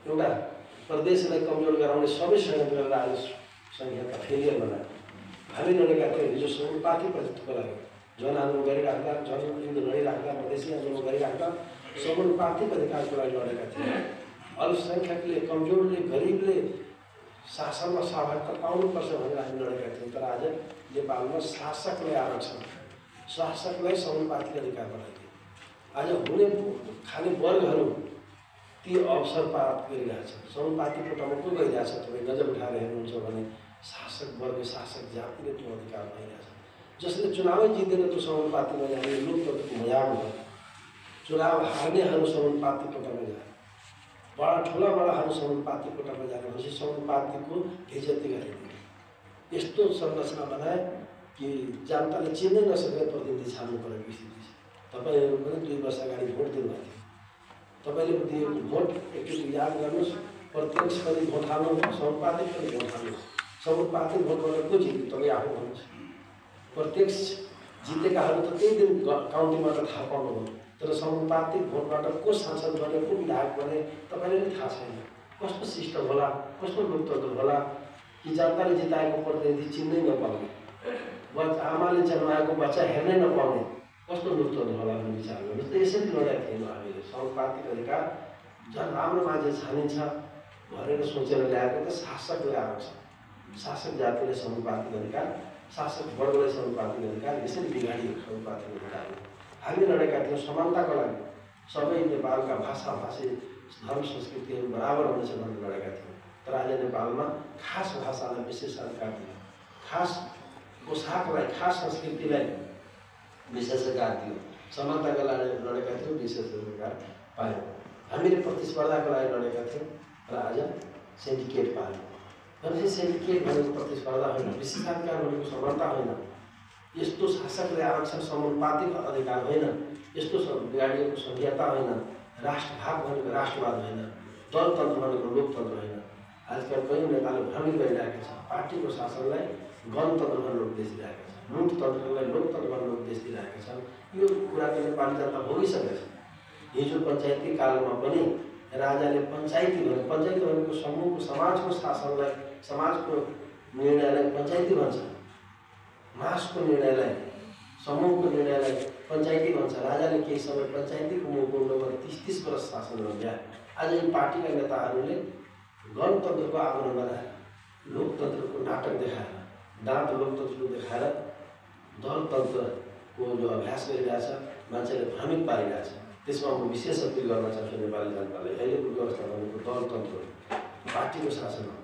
एउटा प्रदेशलाई कमजोर गराउने सबै षड्यन्त्र राजसंघका फेलियर बनायो। हामी लडेका थियौँ हिजो समानुपातिक प्रतिनिधित्वको लागि जनआन्दोलन गरिराख्दा, जनयुद्ध लडिराख्दा, मधेसी आन्दोलन गरिराख्दा समानुपातिक अधिकारको लागि लडेका थियौँ। अल्पसङ्ख्यकले, कमजोरले, गरिबले शासनमा सहभागिता पाउनुपर्छ भनेर हामी लडेका थियौँ। तर आज नेपालमा शासकलाई आरक्षण, शासकलाई समानुपातिक अधिकार बनाइदियो। आज हुने खाने वर्गहरू ती अवसर प्राप्त गरिरहेछन्। समानुपातिक कोटामा को गइरहेछ तपाईँ नजर उठाएर हेर्नुहुन्छ भने शासक वर्ग, शासक जातिले त्यो अधिकार पाइरहेछ। जसले चुनावै जित्दैन त्यो समानुपातिकमा जाने लोकतन्त्रको मजाक हो। चुनाव हार्नेहरू समानुपातिक कोटामा जाने, ठुला बडाहरू समानुपातिक कोटामा जाने भनेपछि समानुपातिकको बेइज्जती गरिदियो। यस्तो संरचना बनाए कि जनताले चिन्नै नसकेर प्रतिनिधि छान्नु परेको स्थिति छ। तपाईँहरू पनि 2 वर्ष अगाडि भोट दिनुभएको थियो। तपाईँले दिएको भोट एकचोटि याद गर्नुहोस्। प्रत्यक्ष पनि भोट हाल्नु, समानुपातिक पनि भोट हाल्नु। समानुपातिक भोटबाट को जित्यो तपाईँ आफू भन्नुहोस्। प्रत्यक्ष जितेकाहरू त त्यही दिन काउन्टीबाट थाहा पाउनुभयो। तर समानुपातिक भोटबाट को सांसद बने, को विधायक बने तपाईँले पनि थाहा छैन। कस्तो सिस्टम होला, कस्तो लोकतन्त्र होला कि जनताले जिताएको प्रतिनिधि चिन्नै नपाउने, आमाले जन्माएको बच्चा हेर्नै नपाउने कस्तो लोकतन्त्र होला भन्ने विचार गर्नुहोस्। त यसरी लडेका थियौँ हामीले। समानुपातिक अधिकार झन् राम्रो मान्छे छानिन्छ भनेर सोचेर ल्याएको त शासकले आरक्षण, शासक जातिले समानुपातिक अधिकार, शासक वर्गलाई समानुपातिक अधिकार, यसरी बिगाडियो समानुपातिक अधिकार। हामी लडेका थियौँ समानताको लागि। सबै नेपालका भाषा, भाषी, धर्म, संस्कृतिहरू बराबर हुनेछ भनेर लडेका थियौँ। तर आज नेपालमा खास भाषालाई विशेष अधिकार दियो, खास पोसाकलाई, खास संस्कृतिलाई विशेष अधिकार दियो। समानताको लागि लडेका थियौँ, विशेष अधिकार पायौँ। हामीले प्रतिस्पर्धाको लागि लडेका थियौँ र आज सिन्डिकेट पायौँ। भनेपछि सिन्डिकेट भनेको प्रतिस्पर्धा होइन, विशेषाधिकार भनेको समानता होइन। यस्तो शासकले आरक्षण समानुपातिक अधिकार होइन, यस्तो बिगाडिएको संहिता होइन। राष्ट्रभाग भनेको राष्ट्रवाद होइन, दलतन्त्र भनेको लोकतन्त्र होइन। आजकल कयौँ नेताले भ्रमित गरिरहेका छन्। पार्टीको शासनलाई गणतन्त्र भनेर उपदेश दिइरहेका छन्, लुटतन्त्रलाई लोकतन्त्र भनेर उपदेश दिइरहेका छन्। यो कुरा त नेपाली जनता भोगिसकेको छ। हिजो पञ्चायती कालमा पनि राजाले पञ्चायती भने, पञ्चायती भनेको समूहको, समाजको शासनलाई, समाजको निर्णयलाई पञ्चायती भन्छ। मासको निर्णयलाई, समूहको निर्णयलाई पञ्चायती भन्छ। राजाले केही समय पञ्चायतीको मुखमा 30 वर्ष शासन गर्दै। आज यी पार्टीका नेताहरूले गणतन्त्रको आवरण बनाएर, लोकतन्त्रको नाटक देखाएर, दाँत लोकतन्त्र देखाएर दलतन्त्रको जो अभ्यास गरिरहेछ, मान्छेले भ्रमित पारिरहेछ। त्यसमा म विशेष अपिल गर्न चाहन्छु नेपाली जनतालाई। अहिलेको व्यवस्था भनेको दलतन्त्र हो, पार्टीको शासन हो।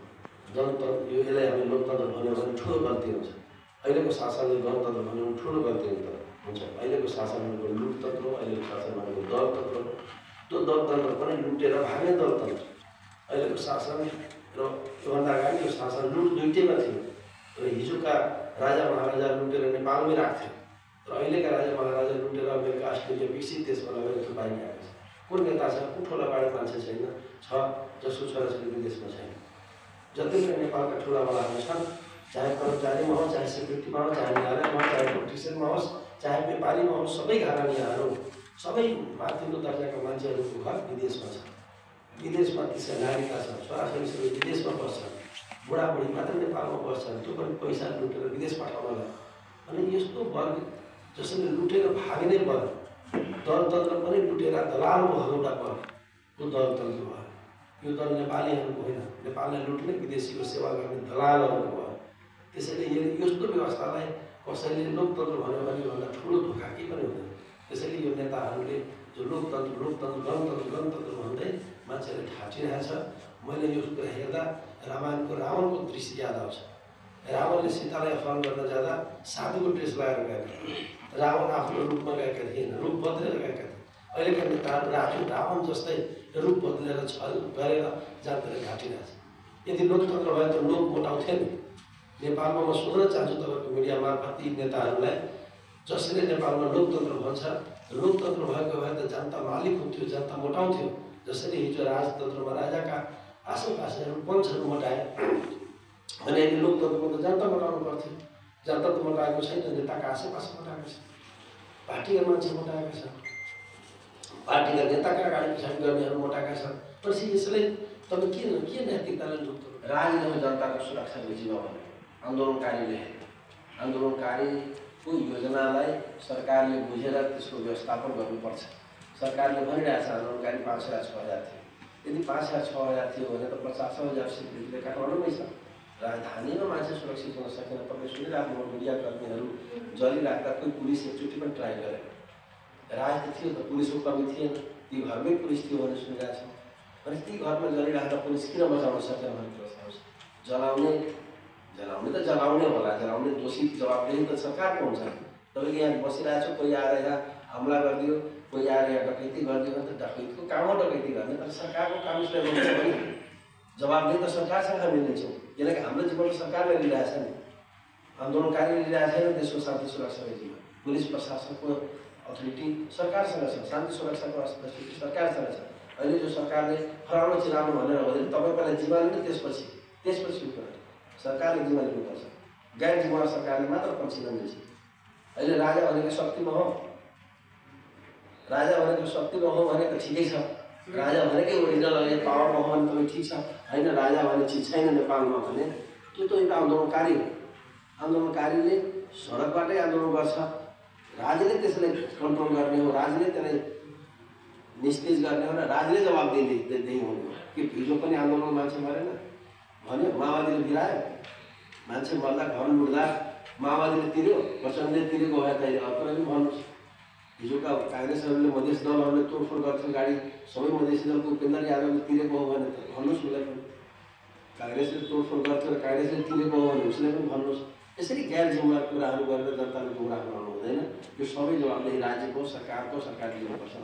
जनतन्त्र यसलाई हामी लोकतन्त्र भन्यो भने ठुलो गल्ती हुन्छ। अहिलेको शासनले गणतन्त्र भन्यो भने ठुलो गल्ती हुन्छ। अहिलेको शासन भनेको लुटतन्त्र हो, अहिलेको शासन भनेको दलतन्त्र हो। त्यो दलतन्त्र पनि लुटेर भाग्ने दलतन्त्र। अहिलेको शासन र त्योभन्दा अगाडि यो शासन लुट दुइटैमा थियो। र हिजोका राजा महाराजा लुटेर नेपालमै राख्थ्यो र अहिलेका राजा महाराजा लुटेर अमेरिका, अस्ट्रेलिया विकसित देशमा लगेर थुपाइरहेको छ। कुन नेता छ, कुन ठुला बाडे मान्छे छैन छ जसको छोराछोरी विदेशमा छैन। जति पनि नेपालका ठुला बडाहरू छन्, चाहे कर्मचारीमा होस्, चाहे सेक्युरिटीमा होस्, चाहे न्यायालयमा होस्, चाहे इलेक्ट्रिसियनमा होस्, चाहे व्यापारीमा होस्, सबै घरानीहरू, सबै माथिल्लो दर्जाका मान्छेहरूको घर विदेशमा छ। विदेशमा ती नागरिकता छ, छोराछोरी सबै विदेशमा बस्छन्, बुढाबुढी मात्र नेपालमा बस्छन्। त्यो पनि पैसा लुटेर विदेश पठाउनलाई। अनि यस्तो वर्ग जसले लुटेर भाग्ने वर्ग, दलतन्त्र पनि लुटेर दलाल भगौटा वर्ग, यो दलतन्त्र भयो। यो दल नेपालीहरूको होइन, नेपाललाई लुट्ने, विदेशीको सेवा गर्ने दलालहरूको भयो। त्यसैले यस्तो व्यवस्थालाई कसैले लोकतन्त्र भन्यो भने भन्दा ठुलो धोका केही पनि हुँदैन। त्यसैले यो नेताहरूले जो लोकतन्त्र, लोकतन्त्र, गणतन्त्र, गणतन्त्र भन्दै मान्छेले ठाटिरहेछ। मैले यो कुरा हेर्दा रामायणको रावणको दृश्य याद आउँछ। रावणले सीतालाई अपहरण गर्न जाँदा साधुको ड्रेस लगाएर गएका थिए। रावण आफ्नो रूपमा गएका थिएन, रूप बदलेर गएका थिए। अहिलेका नेताहरू रावण जस्तै रूप बदलेर छल गरेर जानकारी घाटिरहेछ। यदि लोकतन्त्र भए त लोक मोटाउँथे नि। नेपालमा म सोध्न चाहन्छु तपाईँको मिडिया मार्फत यी नेताहरूलाई, जसले नेपालमा लोकतन्त्र भन्छ, लोकतन्त्र भएको भए त जनता मालिक हुन्थ्यो, जनता मोटाउँथ्यो। जसरी हिजो राजतन्त्रमा राजाका आसेपासेहरू वंशहरू मोटाए भने यदि लोकतन्त्रमा त जनता मोटाउनु पर्थ्यो। जनता त मोटाएको छैन, नेताका आसेपासे मोटाएको छ, पार्टीका मान्छे मोटाएका छन्। पार्टीका नेताका अगाडि पछाडि गर्नेहरू मोटाका छन्। पछि यसलाई तपाईँ के नैतिकतालाई जोड्नु? राजनीतिमा जनताको सुरक्षाको जिम्मा भने आन्दोलनकारीले आन्दोलनकारीको योजनालाई सरकारले बुझेर त्यसको व्यवस्थापन गर्नुपर्छ। सरकारले भनिरहेको छ आन्दोलनकारी 5,000 6,000 थियो। यदि 5,000 6,000 थियो भने त 50,000 सिक्युरिटीले काठमाडौँमै छ। राजधानीमा मान्छे सुरक्षित हुन सकेन। तपाईँ सुनिराख्नु मिडियाकर्मीहरू जलिराख्दा कोही पुलिस एकचोटि पनि ट्राई गरेन। राजनीति थियो त पुलिसको कमी थिएन, ती घरमै पुलिस थियो भनेर सुनिरहेको छौँ। अनि ती घरमा जलिराख्दा पुलिस किन बचाउन सकेन भन्ने प्रश्न आउँछ। जलाउने त जलाउने होला, जलाउने दोषी जवाबदेही त सरकारको हुन्छ। तपाईँले यहाँ बसिरहेको छ, कोही आएर यहाँ हमला गरिदियो, कोही आएर यहाँ डकैती गरिदियो भने त डकैतीको काम हो डकैती गर्ने, तर सरकारको काम उसलाई गर्नु भने जवाबदेही त सरकारसँग मिल्नेछौँ। किनकि हाम्रो जीवन सरकारले लिइरहेछ नि, आन्दोलनकारीले लिइरहेको छैन। देशको शान्ति सुरक्षाको जिम्मा पुलिस प्रशासनको अथोरिटी सरकारसँग छ, शान्ति सुरक्षाको अथोरिटी सरकारसँग छ। अहिले जो सरकारले फलाउनु चिनाउनु भनेर हो भने तपाईँ पहिला जिम्मा लिनु, त्यसपछि उठ्नु। सरकारले जिम्मा लिनुपर्छ। गैर जिम्मेवार सरकारले मात्र पछि मिल्छ। अहिले राजा भनेको शक्तिमा हो, राजा भनेको शक्तिमा हो भने त ठिकै छ। राजा भनेकै ओरिजिनल अहिले पावरमा हो भने तपाईँ ठिक छ। होइन राजा भन्ने चिज छैन नेपालमा भने त्यो त एउटा आन्दोलनकारी हो। आन्दोलनकारीले सडकबाटै आन्दोलन गर्छ, राजाले त्यसलाई कन्ट्रोल गर्ने हो, राजाले त्यसलाई निस्तेज गर्ने हो र राजाले जवाबदेही हुने हो। कि हिजो पनि आन्दोलनमा मान्छे मरेन भन्यो, माओवादीले गिरायो, मान्छे मर्दा घर लुट्दा माओवादीले तिर्यो, प्रचण्डले तिरेको भए त अहिले अर्को पनि भन्नुहोस्। हिजोका काङ्ग्रेसहरूले मधेस दलहरूले तोडफोड गर्थ्यो गाडी, सबै मधेसी दलको उपेन्द्र यादवले तिरेको हो भने त भन्नुहोस् उसलाई पनि। काङ्ग्रेसले तोडफोड गर्थ्यो र काङ्ग्रेसले तिरेको हो भने उसलाई पनि भन्नुहोस्। यसरी गैर जिम्मेवार कुराहरू गरेर जनताले गुमराह बनाउनु हुँदैन। यो सबै जवाबदेही राज्यको, सरकारको, सरकारले लिनुपर्छ।